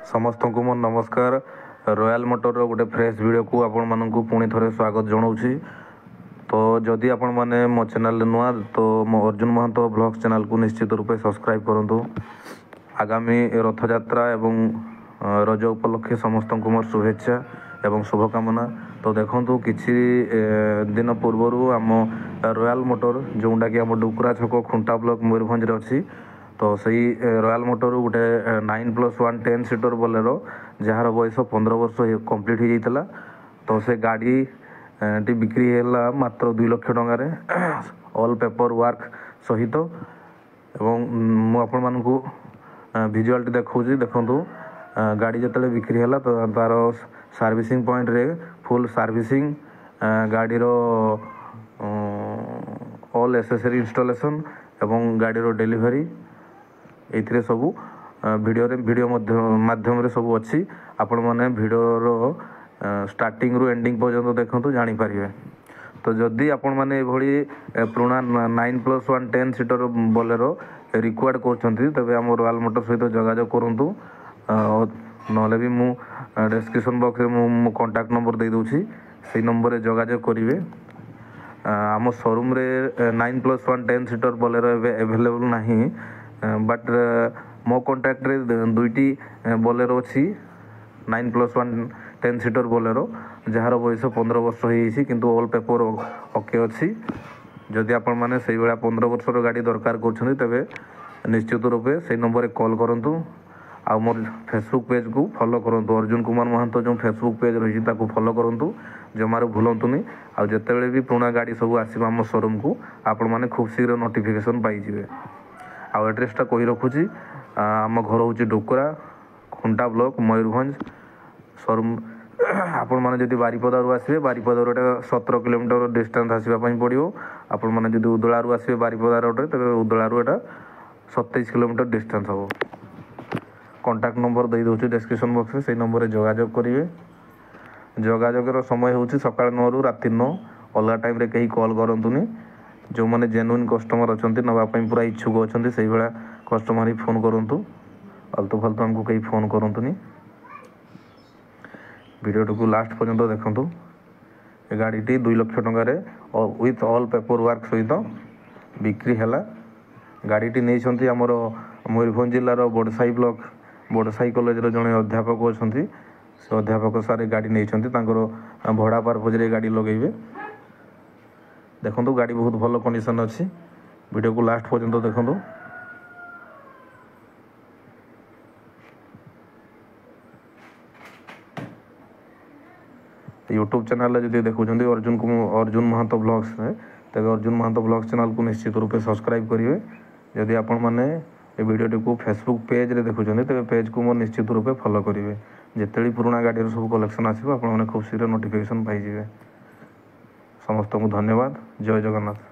समस्त को मोर नमस्कार। रॉयल मोटर गोटे फ्रेश वीडियो को आपण मानू पुणी थे स्वागत जनाऊँगी। तो जदि आपण मैंने मो चैनल नुआ तो मो अर्जुन महंत ब्लॉग्स चैनल को निश्चित रूपे सब्सक्राइब करूँ। आगामी रथ यात्रा एवं रज उपलक्षे समस्त को मोर शुभेच्छा एवं शुभकामना। तो देखो किसी दिन पूर्वर आम रॉयल मोटर जोटा कि आम डुकुरा छक खुंटा ब्लॉक मयूरभंज अच्छी तो सही रॉयल मोटर गोटे 9+1 10 सीटर बोलेरो जार बयस 15 वर्ष कंप्लीट हो जाता। तो से गाड़ी टी बिक्री है मात्र 2 लाख टंकार ऑल पेपर वर्क सहित मुझे भिजुआल देखा देखु गाड़ी जो बिक्री है तो तार सर्विसिंग पॉइंट रे फुल सर्विसिंग गाड़ी ऑल एसेसरी इंस्टॉलेशन एवं गाड़ी डिलीवरी ये सबू वीडियो माध्यम सब अच्छी आपण मैंने वीडियो स्टार्टिंग रु एंडिंग पर्यंत देखते जानीपारे। तो जदि आपण मैंने पुराना 9+1 10 सीटर बोलेरो रिक्वायर्ड कर तेज आम रॉयल मोटर सहित जोगाजोग करूँ। ना भी मु डिस्क्रिप्शन बॉक्स में कॉन्टैक्ट नंबर दे दूँगी से नंबर रे जोगाजोग करेंगे। आम शोरूम रे 9+1 10 सीटर बोलेरो एवेलेबल नहीं बट मो कॉन्टैक्ट रे दुईटी बोलेरो अच्छी 9+1 10 सीटर बोलेरो जार बयस 15 वर्ष हो किंतु ऑल पेपर ओके अच्छी। जदि आपण मैंने से भाया 15 वर्षर गाड़ी दरकार कर तेरे निश्चित रूपे से नंबर कॉल करूँ। आ मोर फेसबुक पेज को फॉलो करूँ अर्जुन कुमार महंत जो फेसबुक पेज रही फॉलो करूँ जमार भूलतुनि। आ जिते भी पुराना गाड़ी सब आसो आम शोरूम को आपण मैंने खूब शीघ्र नोटिफिकेशन पाइबे। आ एड्रेसटा कही रखुची आम घर हूँ डुकुरा खुंटा ब्लॉक मयूरभंज शोरूम। आपण मैंने जब बारिपदारू आसवे बारिपदारू 17 किलोमीटर डिस्टेंस आसवाई पड़ो। आपण मैंने जब उदलारू आसवे बारिपदा रोड तेज उदलारू 27 किलोमीटर डिस्टेंस हम। कॉन्टैक्ट नंबर दे दूँ डिस्क्रिप्शन बॉक्स में से नंबर जोगाजोग करेंगे। जोगाजोगर समय हूँ सकाल 9 रु राति 9 अलग टाइम कहीं कॉल करतुनि। जो मैंने जेन्युइन कस्टमर अच्छा नापी पूरा इच्छुक अच्छा से भाया कस्टमर ही फोन करूँ। आलतू फालतू आमको कहीं फोन करूँनी। वीडियो को लास्ट पर्यंत देखु। गाड़ी 2 लाख टंकार विथ ऑल पेपर वर्क सहित बिक्री है। गाड़ी नहीं आमर मयूरभंज जिलार बड़साई ब्लॉक बड़साई कॉलेज जड़े अध्यापक अच्छा से अध्यापक सारे गाड़ी नहीं भड़ा पर्पज गाड़ी लगे। देखो गाड़ी बहुत भल कंडीशन अच्छी। वीडियो को लास्ट पर्यंत देखो। यूट्यूब चैनल जब देखुं अर्जुन महंत ब्लॉग्स में तेज अर्जुन महंत ब्लॉग्स चैनल को निश्चित रूपे सब्सक्राइब करेंगे। जदि आपण मैंने ये वीडियो को फेसबुक पेज रे देखुं तेज पेज को मोर निश्चित रूपे फॉलो करेंगे। जिते पुराना गाड़ी सब कलेक्शन आसो आप खूब शीघ्र नोटिफिकेशन पाइबे। समस्त को धन्यवाद। जय जगन्नाथ।